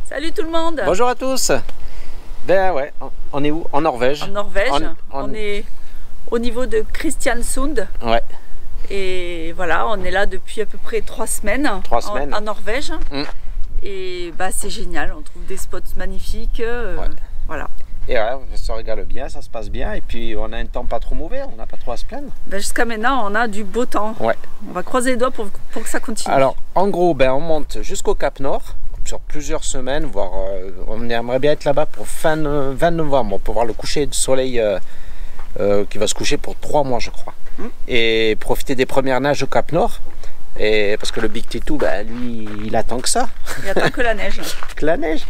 Salut tout le monde. Bonjour à tous. Ben ouais, on est où? En Norvège. En Norvège. On est au niveau de Kristiansund. Ouais. Et voilà, on est là depuis à peu près 3 semaines. 3 semaines. En Norvège. Et bah c'est génial, on trouve des spots magnifiques. Ouais. Voilà. Et ouais, on se régale bien, ça se passe bien. Et puis on a un temps pas trop mauvais, on n'a pas trop à se plaindre. Ben, jusqu'à maintenant, on a du beau temps. Ouais. On va croiser les doigts pour que ça continue. Alors, en gros, ben, on monte jusqu'au Cap Nord sur plusieurs semaines, voire on aimerait bien être là-bas pour fin novembre pour voir le coucher du soleil qui va se coucher pour 3 mois, je crois. Et profiter des premières nages au Cap Nord. Et parce que le Big Titou, ben, lui, il attend que ça. Il attend que la neige. Que la neige.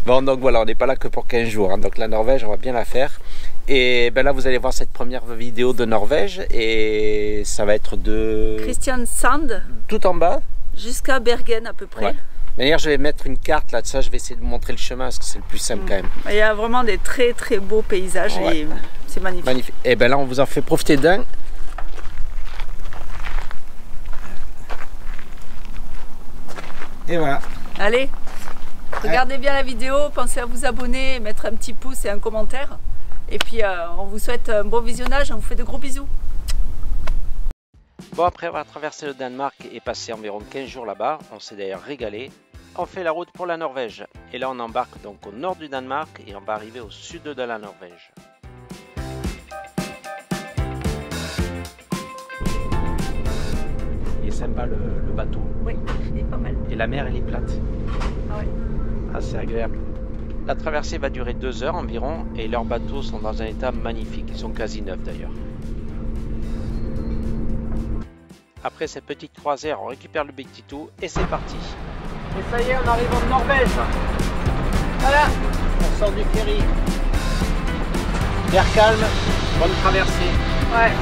Bon, donc voilà, on n'est pas là que pour 15 jours. Hein. Donc la Norvège, on va bien la faire. Et ben là, vous allez voir cette première vidéo de Norvège. Et ça va être de... Kristiansand. Tout en bas. Jusqu'à Bergen à peu près. Ouais. D'ailleurs, je vais mettre une carte là de ça. Je vais essayer de vous montrer le chemin parce que c'est le plus simple quand même. Il y a vraiment des très très beaux paysages et c'est magnifique. Magnifique. Et ben là, on vous en fait profiter d'un. Et voilà. Allez, regardez bien la vidéo, pensez à vous abonner, mettre un petit pouce et un commentaire. Et puis on vous souhaite un bon visionnage, on vous fait de gros bisous. Bon, après avoir traversé le Danemark et passé environ 15 jours là-bas, on s'est d'ailleurs régalé. On fait la route pour la Norvège. Et là, on embarque donc au nord du Danemark et on va arriver au sud de la Norvège. Il est sympa le bateau. Oui, il est pas mal. Et la mer, elle est plate. Ah ouais. Ah, c'est agréable. La traversée va durer 2 heures environ et leurs bateaux sont dans un état magnifique. Ils sont quasi neufs d'ailleurs. Après cette petite croisière, on récupère le Big Titou et c'est parti. Et ça y est, on arrive en Norvège. Voilà, on sort du ferry. L'air calme, bonne traversée. Ouais.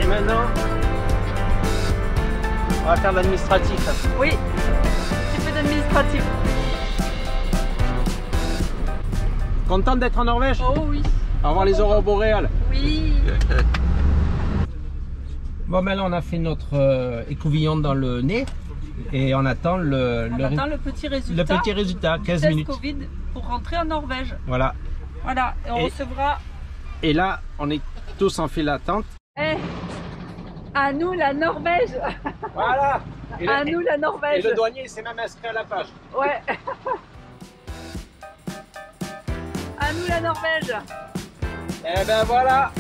Et maintenant, on va faire l'administratif. Oui, un petit peu d'administratif. Content d'être en Norvège? Oh oui. Au revoir les aurores boréales. Oui. Bon, ben là, on a fait notre écouvillon dans le nez et on attend le petit résultat. Le petit résultat, 15 test minutes. Covid pour rentrer en Norvège. Voilà. Voilà, et on recevra. Et là, on est tous en file d'attente. Eh, à nous la Norvège. Voilà. À nous la Norvège. Et le douanier s'est même inscrit à la page. Ouais. À nous la Norvège. Et ben voilà,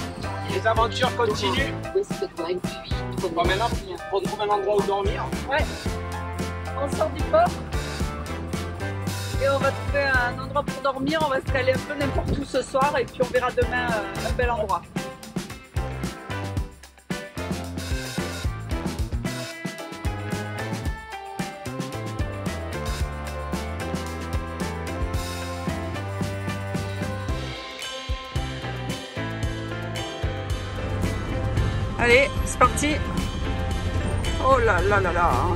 les aventures continuent. Bon, maintenant, on trouve un endroit où dormir. Ouais. On sort du port et on va trouver un endroit pour dormir. On va se caler un peu n'importe où ce soir et puis on verra demain un bel endroit. Allez, c'est parti. Oh là là là là. Ah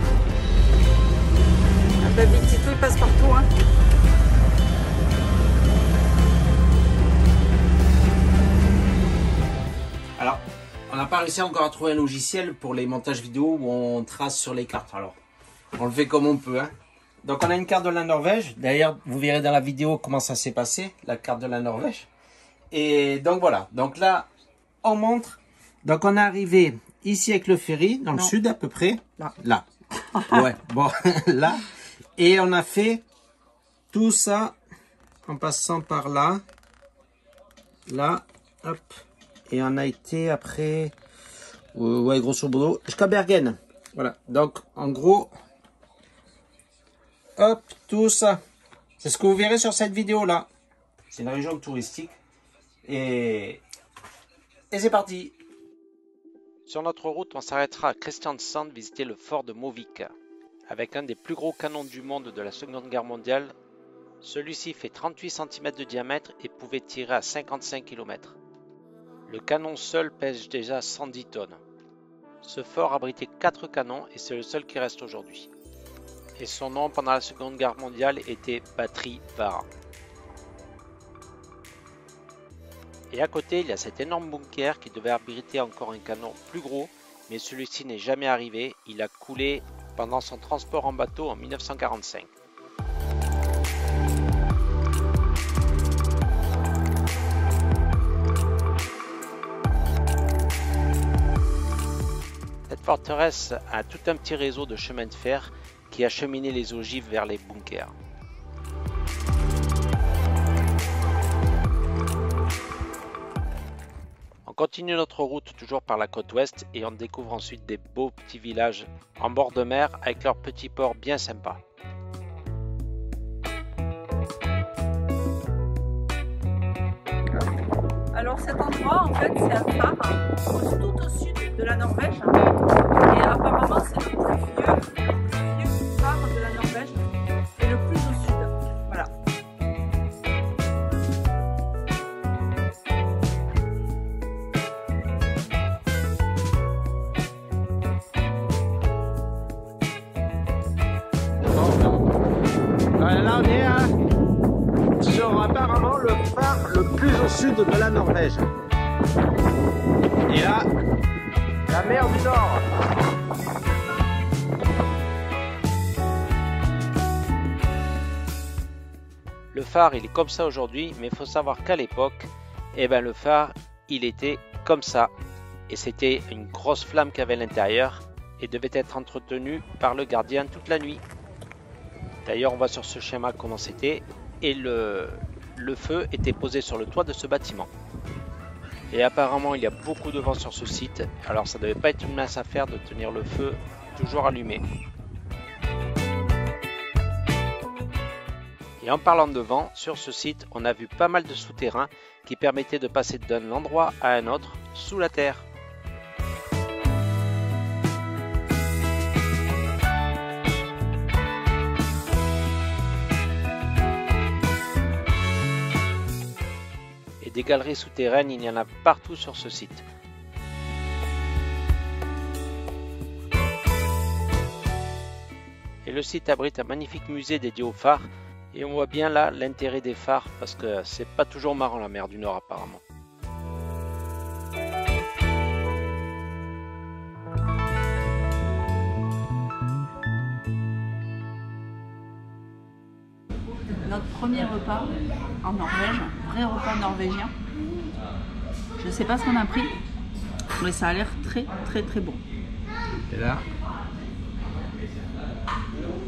bah, Big Titou, il passe partout. Hein. Alors, on n'a pas réussi encore à trouver un logiciel pour les montages vidéo où on trace sur les cartes. Alors, on le fait comme on peut. Hein. Donc, on a une carte de la Norvège. D'ailleurs, vous verrez dans la vidéo comment ça s'est passé, la carte de la Norvège. Et donc, voilà. Donc là, on montre. Donc on est arrivé ici avec le ferry, dans le sud à peu près. Là. Ouais, bon, là. Et on a fait tout ça en passant par là. Là, hop. Et on a été après, ouais, grosso modo, jusqu'à Bergen. Voilà, donc en gros, hop, tout ça. C'est ce que vous verrez sur cette vidéo-là. C'est une région touristique. Et c'est parti. Sur notre route, on s'arrêtera à Kristiansand visiter le fort de Movik. Avec un des plus gros canons du monde de la Seconde Guerre mondiale, celui-ci fait 38 cm de diamètre et pouvait tirer à 55 km. Le canon seul pèse déjà 110 tonnes. Ce fort abritait 4 canons et c'est le seul qui reste aujourd'hui. Et son nom pendant la Seconde Guerre mondiale était Batterie Vara. Et à côté, il y a cet énorme bunker qui devait abriter encore un canon plus gros, mais celui-ci n'est jamais arrivé. Il a coulé pendant son transport en bateau en 1945. Cette forteresse a tout un petit réseau de chemins de fer qui acheminait les ogives vers les bunkers. On continue notre route toujours par la côte ouest et on découvre ensuite des beaux petits villages en bord de mer avec leurs petits ports bien sympas. Alors cet endroit en fait c'est un phare tout au sud de la Norvège et apparemment c'est le plus vieux phare de la Norvège et le plus au sud. Voilà. Là on est sur apparemment le phare le plus au sud de la Norvège. Et là, la mer du Nord. Le phare il est comme ça aujourd'hui, mais il faut savoir qu'à l'époque, le phare il était comme ça. Et c'était une grosse flamme qu'il y avait à l'intérieur et devait être entretenu par le gardien toute la nuit. D'ailleurs on voit sur ce schéma comment c'était et le feu était posé sur le toit de ce bâtiment. Et apparemment il y a beaucoup de vent sur ce site, alors ça devait pas être une mince affaire de tenir le feu toujours allumé. Et en parlant de vent, sur ce site on a vu pas mal de souterrains qui permettaient de passer d'un endroit à un autre sous la terre. Des galeries souterraines, il y en a partout sur ce site. Et le site abrite un magnifique musée dédié aux phares. Et on voit bien là l'intérêt des phares parce que c'est pas toujours marrant la mer du Nord apparemment. Notre premier repas en Norvège, vrai repas norvégien. Je sais pas ce qu'on a pris, mais ça a l'air très bon. Et là,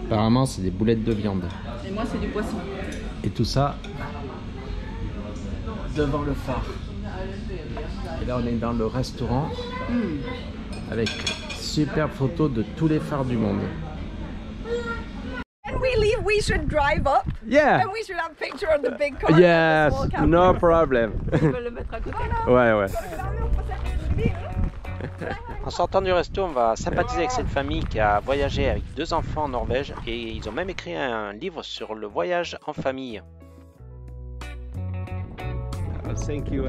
apparemment c'est des boulettes de viande. Et moi c'est du poisson. Et tout ça devant le phare. Et là on est dans le restaurant avec super photo de tous les phares du monde. We leave, we should drive up. Yeah. And we should have a picture of the big car. Yes, no problem. Je peux le mettre à côté. Ouais. En sortant du resto, on va sympathiser avec cette famille qui a voyagé avec 2 enfants en Norvège et ils ont même écrit un livre sur le voyage en famille. Thank you.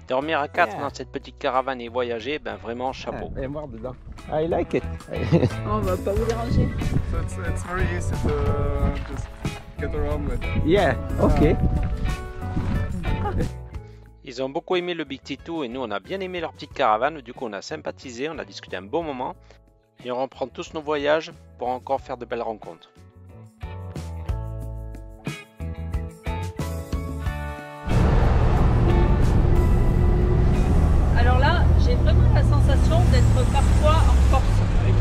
Dormir à 4 dans cette petite caravane et voyager, vraiment chapeau. Et moi dedans. I like it. On va pas vous déranger. So it's very easy to just get around with. Yeah, ok. Ils ont beaucoup aimé le Big T2 et nous on a bien aimé leur petite caravane. Du coup on a sympathisé, on a discuté un bon moment et on reprend tous nos voyages pour encore faire de belles rencontres. Alors là, j'ai vraiment la sensation d'être parfois en Corse. Avec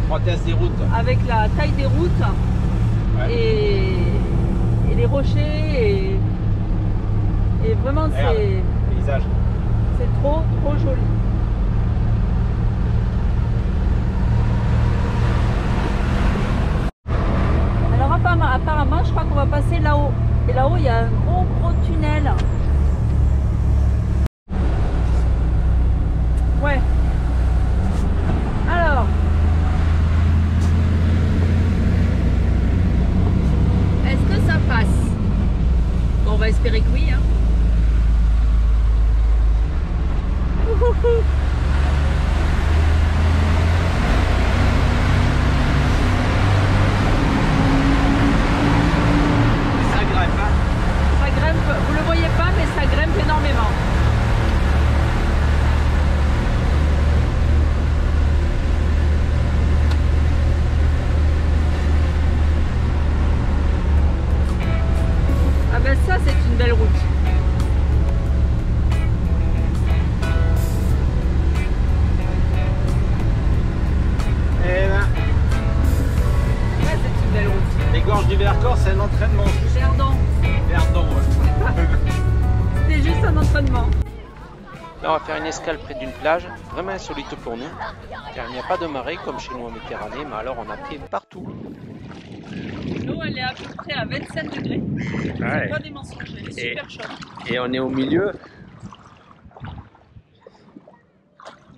l'étroitesse des routes. Avec la taille des routes et les rochers et vraiment c'est trop joli. Alors apparemment je crois qu'on va passer là-haut. Et là-haut il y a un gros tunnel. Ouais. Alors. Est-ce que ça passe? Bon, on va espérer que oui. Hein. Là, on va faire une escale près d'une plage, vraiment insolite pour nous, car il n'y a pas de marée comme chez nous en Méditerranée, mais alors on a pied partout. L'eau, elle est à peu près à 25 degrés. Ouais. C'est pas des mensonges, elle est super chaude. Et on est au milieu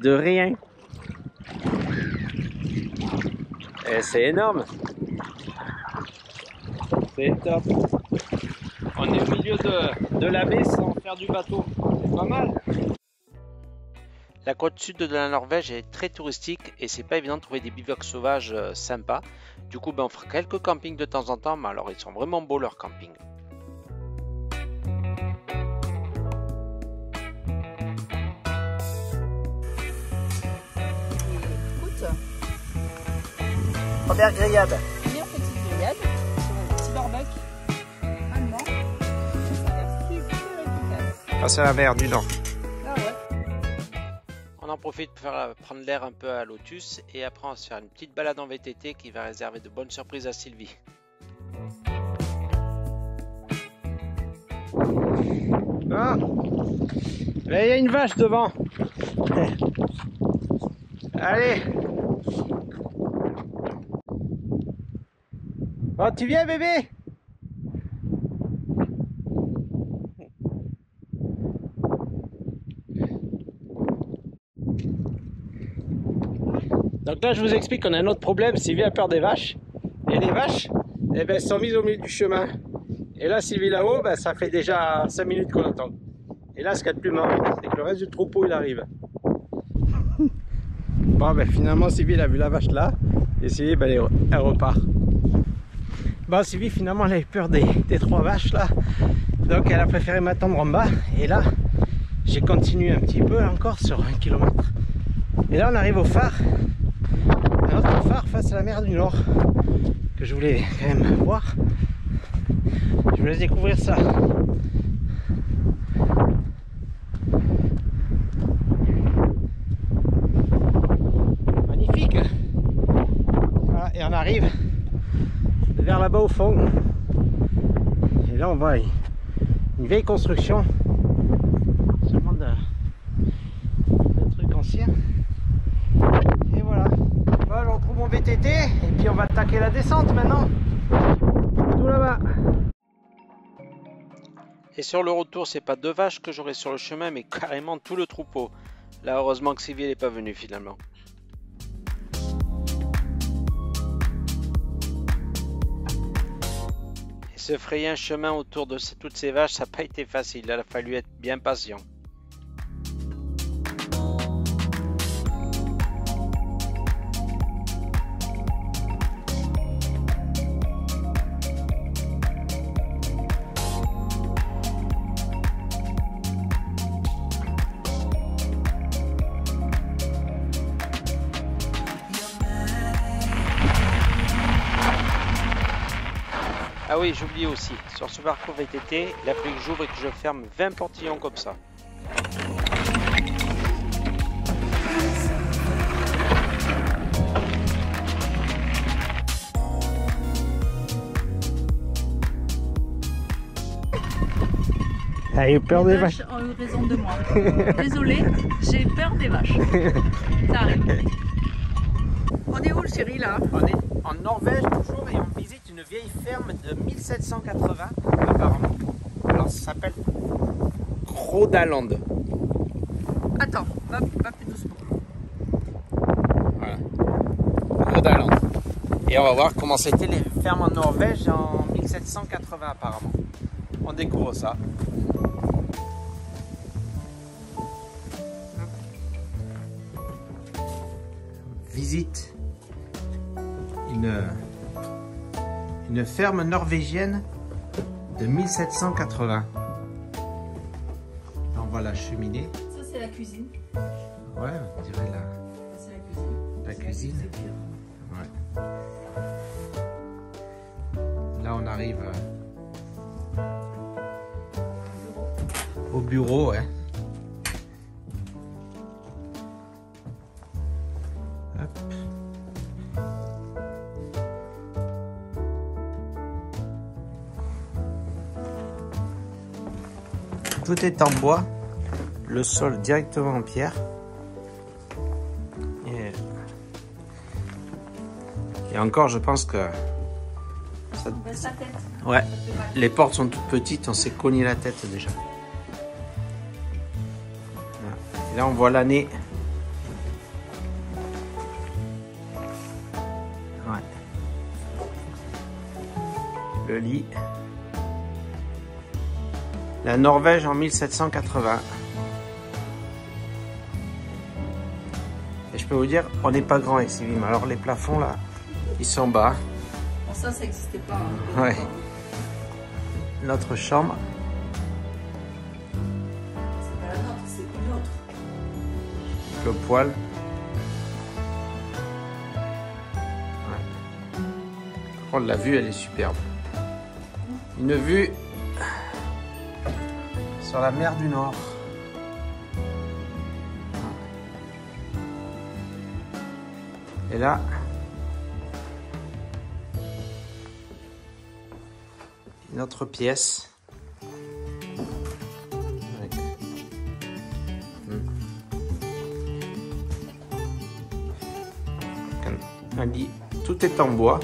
de rien. Et c'est énorme. C'est top. On est au milieu de la baie sans faire du bateau. C'est pas mal. La côte sud de la Norvège est très touristique et c'est pas évident de trouver des bivouacs sauvages sympas. Du coup, on fera quelques campings de temps en temps, mais alors ils sont vraiment beaux leurs campings. Écoute, Première grillade. première petite grillade sur un petit barbecue allemand. Ça a l'air super efficace. Ah, c'est la mer du Nord. Ah ouais. On en profite pour prendre l'air un peu à Lotus et après on va se faire une petite balade en VTT qui va réserver de bonnes surprises à Sylvie. Ah, là il y a une vache devant. Allez. Oh, tu viens bébé? Donc là, je vous explique qu'on a un autre problème. Sylvie a peur des vaches. Et les vaches, eh ben, elles sont mises au milieu du chemin. Et là, Sylvie là-haut, ben, ça fait déjà 5 minutes qu'on attend. Et là, ce qu'il y a de plus marrant, c'est que le reste du troupeau, il arrive. Bon, ben, finalement, Sylvie, elle a vu la vache là. Et Sylvie, ben, elle repart. Bon, Sylvie, finalement, elle a eu peur des 3 vaches là. Donc, elle a préféré m'attendre en bas. Et là, j'ai continué un petit peu là, encore sur 1 km. Et là, on arrive au phare. Un autre phare face à la mer du Nord que je voulais quand même voir. Je vous laisse découvrir ça. Magnifique. Voilà, et on arrive vers là-bas au fond. Et là on voit une vieille construction, sûrement de trucs anciens. Et voilà. Voilà, je retrouve mon VTT et puis on va attaquer la descente maintenant. Tout là-bas. Et sur le retour, c'est pas 2 vaches que j'aurai sur le chemin, mais carrément tout le troupeau. Là, heureusement que Sylvie n'est pas venue finalement. Et se frayer un chemin autour de toutes ces vaches, ça n'a pas été facile. Il a fallu être bien patient. Ah oui, j'oubliais aussi, sur ce parcours VTT, il a fallu que j'ouvre et que je ferme 20 portillons comme ça. T'as eu peur des vaches? Les vaches ont eu raison de moi. Désolée, j'ai peur des vaches. Ça arrive. On est où le chéri là? On est en Norvège toujours et on visite une vieille ferme de 1780 apparemment. Alors ça s'appelle Grodaland. Attends, va plus doucement. Voilà. Grodaland. Et on va voir comment c'était les fermes en Norvège en 1780 apparemment. On découvre ça. Visite une ferme norvégienne de 1780. On voit la cheminée. Ça c'est la cuisine. Ouais, on dirait C'est la cuisine. la cuisine. Ouais. Là on arrive au bureau, ouais. Hop. Tout est en bois. le sol directement en pierre. Et encore, je pense que ça... Baisse la tête. Ouais, les portes sont toutes petites, on s'est cogné la tête déjà. Voilà. Et là, on voit l'année. Ouais. Le lit. La Norvège en 1780. Et je peux vous dire, on n'est pas grand avec Sivim. Alors les plafonds là, ils sont bas. Bon, ça n'existait pas. Hein. Ouais. Notre chambre. C'est pas la nôtre, c'est une autre. Le poêle. Ouais. Par contre, la vue, elle est superbe. Une vue sur la mer du Nord. Et là, une autre pièce. Avec... un lit. Tout est en bois.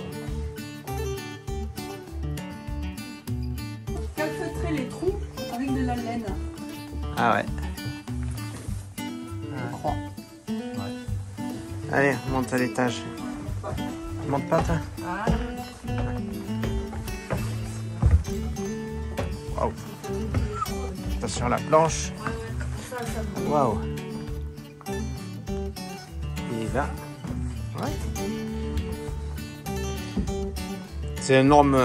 Calfeutrer les trous avec de la laine. Ah ouais. Je crois. Allez, on monte à l'étage. Monte pas, toi. Voilà. Waouh. Attention à la planche. Waouh. Et là. Ouais. C'est une norme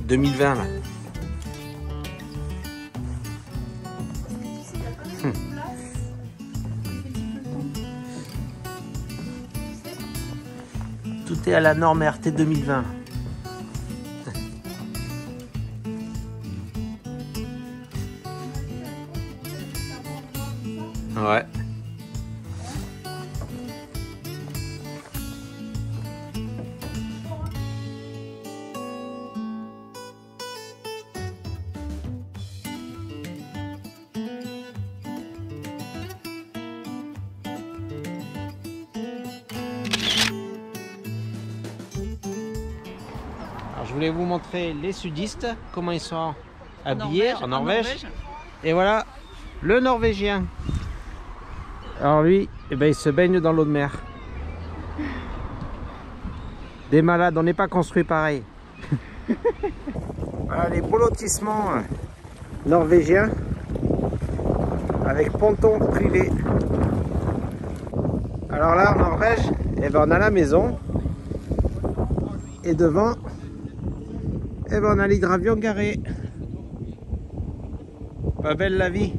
2020 là. Tout est à la norme RT 2020. Ouais. Alors, je voulais vous montrer les sudistes, comment ils sont habillés en Norvège. Et voilà le Norvégien. Alors lui, eh ben, il se baigne dans l'eau de mer. Des malades, on n'est pas construit pareil. Voilà les beaux lotissements norvégiens avec ponton privé. Alors là en Norvège, eh ben, on a la maison et devant, eh ben, on a l'hydravion garé. Pas belle la vie.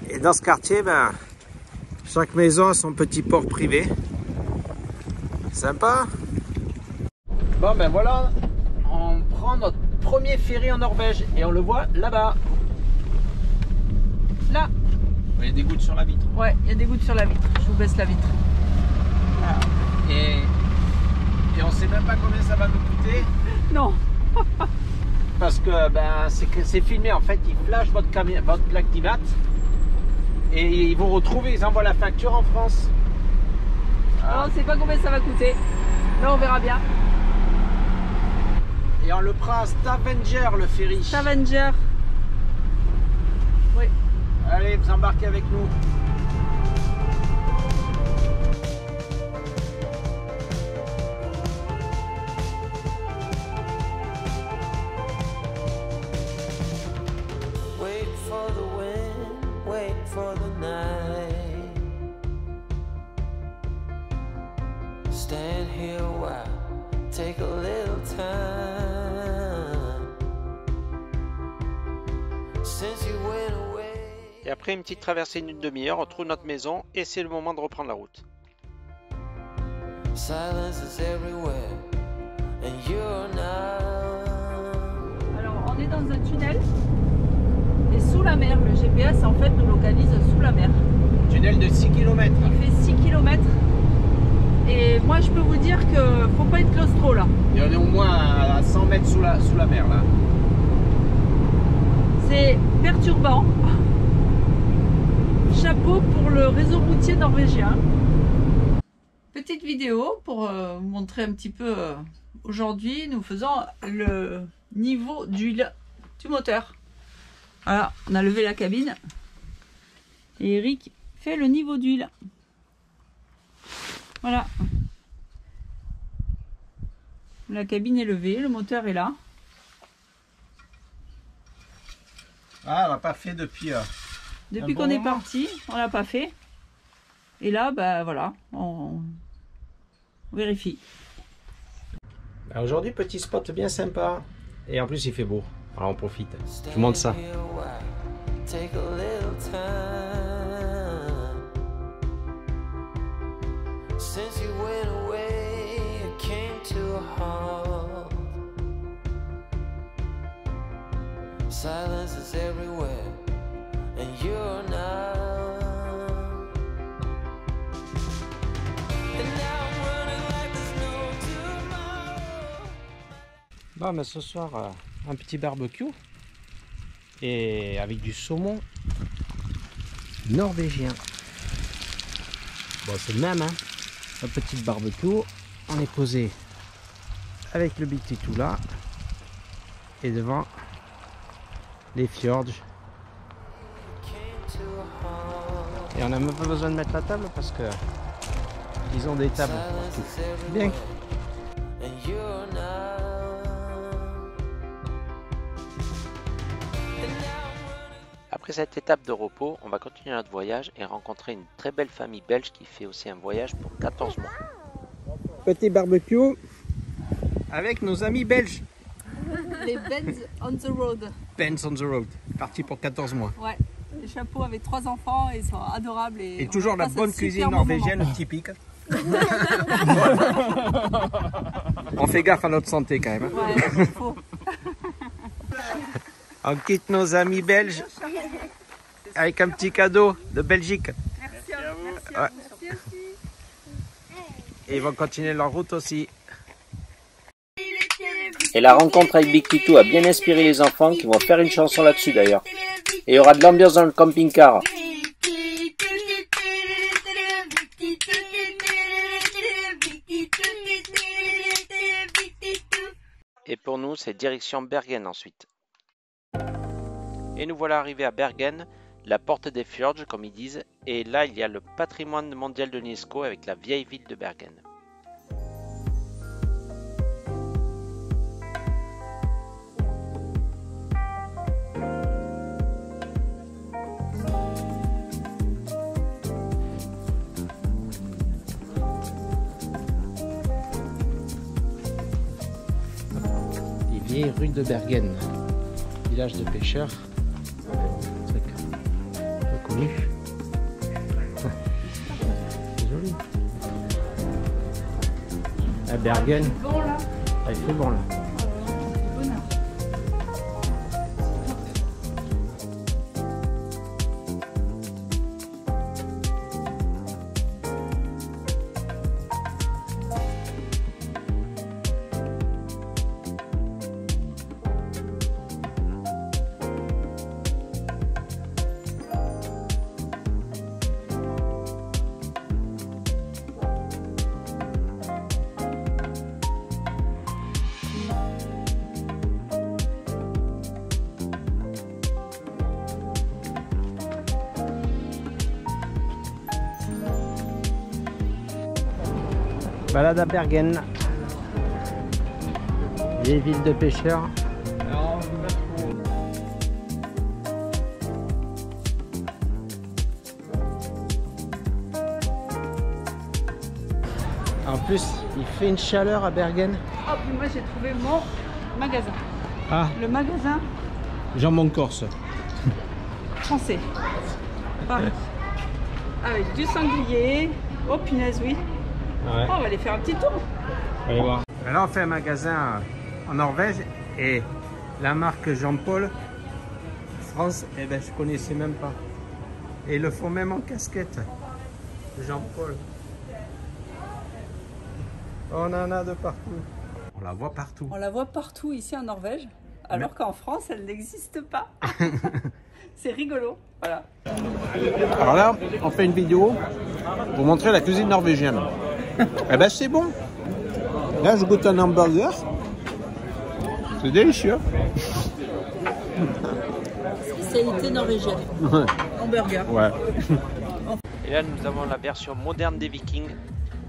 Et dans ce quartier, ben, chaque maison a son petit port privé. Sympa. Bon ben voilà, on prend notre premier ferry en Norvège et on le voit là-bas. Là. Il y a des gouttes sur la vitre. Ouais, il y a des gouttes sur la vitre. Je vous baisse la vitre. Voilà. Et on sait même pas combien ça va nous coûter. Non. Parce que ben, c'est filmé en fait, ils flashent votre plaque d'IMAT et ils vous retrouvent et ils envoient la facture en France. Alors, on ne sait pas combien ça va coûter. Là, on verra bien. Et on le prend à Stavanger, le ferry. Stavanger. Oui. Allez, vous embarquez avec nous. Wait for the wind, wait for the night. Stand here a while, take a little time. Since you went away. Et après une petite traversée d'une demi-heure, on trouve notre maison et c'est le moment de reprendre la route. Silence is everywhere, and you're not. Alors, on est dans un tunnel. Et sous la mer, le GPS en fait nous localise sous la mer. Tunnel de 6 km. Il fait 6 km. Et moi, je peux vous dire que faut pas être claustro là. Et on est au moins à 100 mètres sous la mer là. C'est perturbant. Chapeau pour le réseau routier norvégien. Petite vidéo pour vous montrer un petit peu. Aujourd'hui, nous faisons le niveau d'huile du moteur. Voilà, on a levé la cabine. Et Eric fait le niveau d'huile. Voilà. La cabine est levée, le moteur est là. Ah, on l'a pas fait depuis... Depuis qu'on est parti, on l'a pas fait. Et là, bah voilà, on vérifie. Aujourd'hui, petit spot bien sympa. Et en plus, il fait beau. Alors on profite. Je vous montre ça. Take a little time. Since you went away, it came to a halt. Silence is everywhere, and you're not. And now I'm running like there's no tomorrow. Bon, mais ce soir, un petit barbecue. Et avec du saumon norvégien. Bon, c'est le même, hein. Un petit barbecue. On est posé avec le Big Titou là. Et devant les fjords. Et on n'a même pas besoin de mettre la table parce que ils ont des tables partout. Bien. Après cette étape de repos, on va continuer notre voyage et rencontrer une très belle famille belge qui fait aussi un voyage pour 14 mois. Petit barbecue avec nos amis belges. Les Benz on the road. Benz on the road, parti pour 14 mois. Ouais, les chapeaux avec 3 enfants, ils sont adorables. Et toujours la bonne cuisine norvégienne typique. On fait gaffe à notre santé quand même. Ouais, faut. On quitte nos amis belges avec un petit cadeau de Belgique. Merci à vous. Merci Ouais. aussi. Et ils vont continuer leur route aussi. Et la rencontre avec Big Titou a bien inspiré les enfants qui vont faire une chanson là-dessus d'ailleurs. Et il y aura de l'ambiance dans le camping-car. Et pour nous, c'est direction Bergen ensuite. Et nous voilà arrivés à Bergen, la porte des fjords comme ils disent. Et là, il y a le patrimoine mondial de l'UNESCO avec la vieille ville de Bergen. Les vieilles rues de Bergen, village de pêcheurs. Un truc un peu connu. C'est joli. À Bergen, Bon là. il fait bon là. Bonheur. Balade à Bergen. Vieille ville de pêcheurs. En plus, il fait une chaleur à Bergen. Oh, puis moi j'ai trouvé mon magasin. Ah, Le magasin jambon corse. français. Paris. Avec du sanglier. Oh punaise, oui. Ouais. Oh, on va aller faire un petit tour. Allez voir. Là, on fait un magasin en Norvège et la marque Jean-Paul France, eh ben, je connaissais même pas. Et ils le font même en casquette. Jean-Paul. On en a de partout. On la voit partout. On la voit partout ici en Norvège, alors qu'en France, elle n'existe pas. C'est rigolo, voilà. Alors là, on fait une vidéo pour montrer la cuisine norvégienne. Eh ben c'est bon. Là, je goûte un hamburger. C'est délicieux. Spécialité norvégienne. Hamburger. Ouais. Et là, nous avons la version moderne des Vikings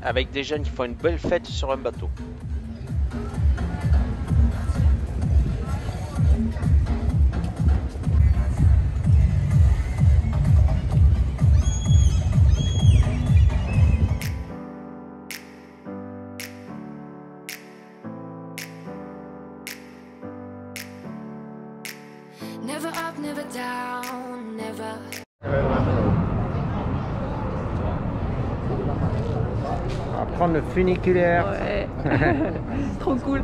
avec des jeunes qui font une belle fête sur un bateau. Never up, never down, never. On va prendre le funiculaire. Ouais. Trop cool.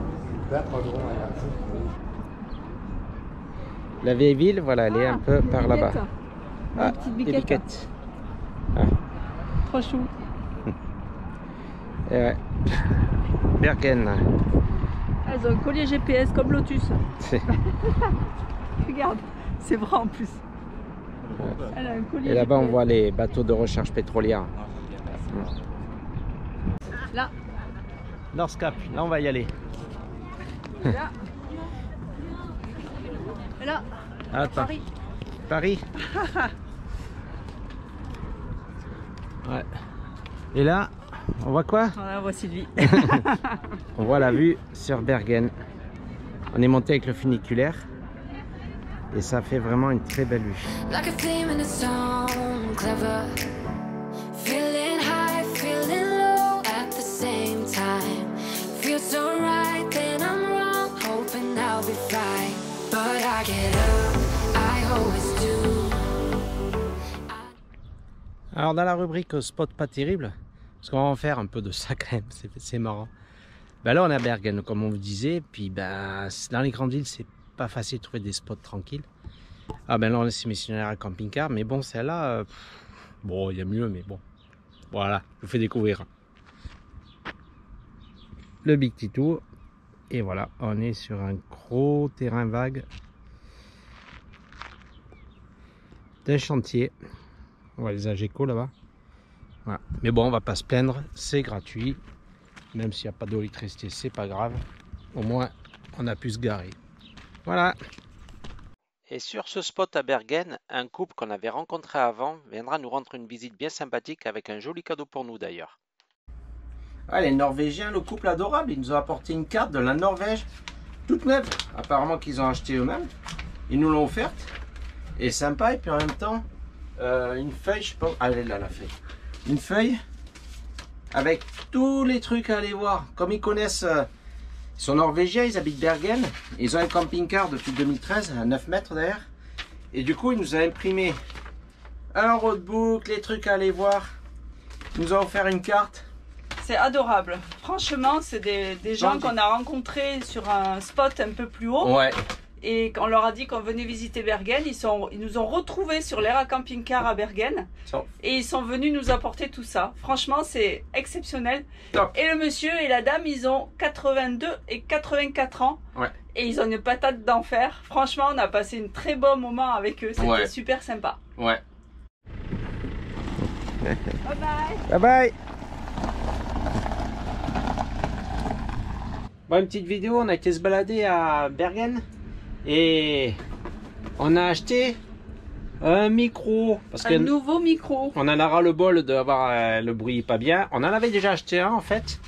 La vieille ville, voilà, elle est un peu par là-bas. Ah, petite des biquette. biquettes. Trop chou. Et ouais. Bergen. Elles ont un collier GPS comme Lotus. C'est- Regarde, c'est vrai en plus. Elle a un collier Et là-bas, on GPS. voit les bateaux de recherche pétrolière. Là, Norskap, là, on va y aller. là. Et là, Attends. Paris. Paris. Ouais. Et là, on voit quoi? Voilà, voici lui. On voit la vue sur Bergen. On est monté avec le funiculaire. Et ça fait vraiment une très belle vue. Like a theme in a song, clever. Feeling high, feeling low at the same time. Feels so right, then I'm wrong. Hoping I'll be fine. But I get up, I always do. Alors dans la rubrique spot pas terrible, parce qu'on va en faire un peu de ça quand même, c'est marrant. Ben là on est à Bergen comme on vous disait, puis ben, dans les grandes villes c'est pas facile de trouver des spots tranquilles. Ah ben là on est missionnaire à camping-car, mais bon celle-là, bon il y a mieux mais bon. Voilà, je vous fais découvrir. Le Big Titou, et voilà, on est sur un gros terrain vague d'un chantier. On voit les Ageco là-bas. Voilà. Mais bon, on va pas se plaindre, c'est gratuit. Même s'il n'y a pas d'électricité, c'est pas grave. Au moins, on a pu se garer. Voilà. Et sur ce spot à Bergen, un couple qu'on avait rencontré avant viendra nous rendre une visite bien sympathique avec un joli cadeau pour nous d'ailleurs. Ah, les Norvégiens, le couple adorable, ils nous ont apporté une carte de la Norvège, toute neuve. Apparemment qu'ils ont acheté eux-mêmes. Ils nous l'ont offerte. Et sympa, et puis en même temps, une feuille, je sais pas. Ah, elle est là la feuille. Une feuille avec tous les trucs à aller voir. Comme ils connaissent, ils sont norvégiens, ils habitent Bergen. Ils ont un camping-car depuis 2013, à 9 mètres d'ailleurs. Et du coup, ils nous ont imprimé un roadbook, les trucs à aller voir. Ils nous ont offert une carte. C'est adorable. Franchement, c'est des gens Gentil. qu'on a rencontrés sur un spot un peu plus haut. Ouais. Et on leur a dit qu'on venait visiter Bergen. Ils nous ont retrouvés sur l'Era Camping Car à Bergen. Et ils sont venus nous apporter tout ça. Franchement, c'est exceptionnel. Top. Et le monsieur et la dame, ils ont 82 et 84 ans. Ouais. Et ils ont une patate d'enfer. Franchement, on a passé un très bon moment avec eux. C'était Ouais. super sympa. Ouais. Bye bye. Bye bye. Bon, une petite vidéo, on a été se balader à Bergen et on a acheté un micro parce Un que nouveau micro. on en a ras le bol d'avoir le bruit pas bien. On en avait déjà acheté un en fait,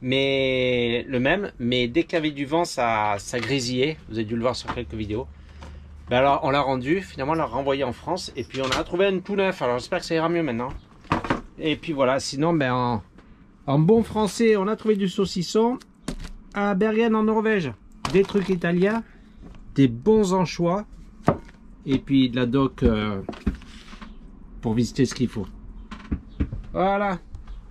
mais le même, mais dès qu'il y avait du vent ça grésillait. Vous avez dû le voir sur quelques vidéos. Ben alors on l'a rendu, finalement on l'a renvoyé en France et puis on a trouvé un tout neuf. Alors j'espère que ça ira mieux maintenant. Et puis voilà, sinon ben en bon français on a trouvé du saucisson à Bergen en Norvège, des trucs italiens, des bons anchois et puis de la doc pour visiter ce qu'il faut. Voilà.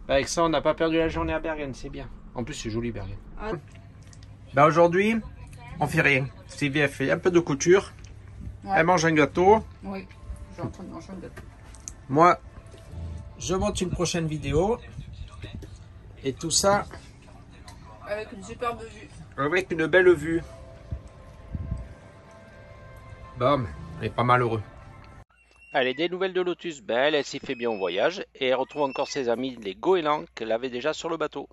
Avec ça on n'a pas perdu la journée à Bergen, c'est bien. En plus c'est joli Bergen. Ah. Ben aujourd'hui on fait rien. Sylvie a fait un peu de couture. Ouais. Elle mange un gâteau. Oui, je suis en train de manger un gâteau. Moi je monte une prochaine vidéo. Et tout ça Avec une superbe vue. Avec une belle vue. Bon, on est pas malheureux. Allez, des nouvelles de Lotus. Ben, elle s'y fait bien au voyage et elle retrouve encore ses amis, les goélands, qu'elle avait déjà sur le bateau.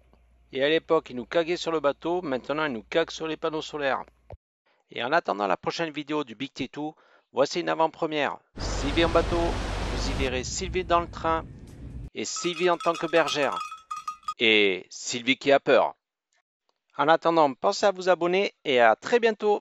Et à l'époque, ils nous caguaient sur le bateau, maintenant ils nous caguent sur les panneaux solaires. Et en attendant la prochaine vidéo du Big T2, voici une avant-première. Sylvie en bateau, vous y verrez Sylvie dans le train et Sylvie en tant que bergère. Et Sylvie qui a peur. En attendant, pensez à vous abonner et à très bientôt.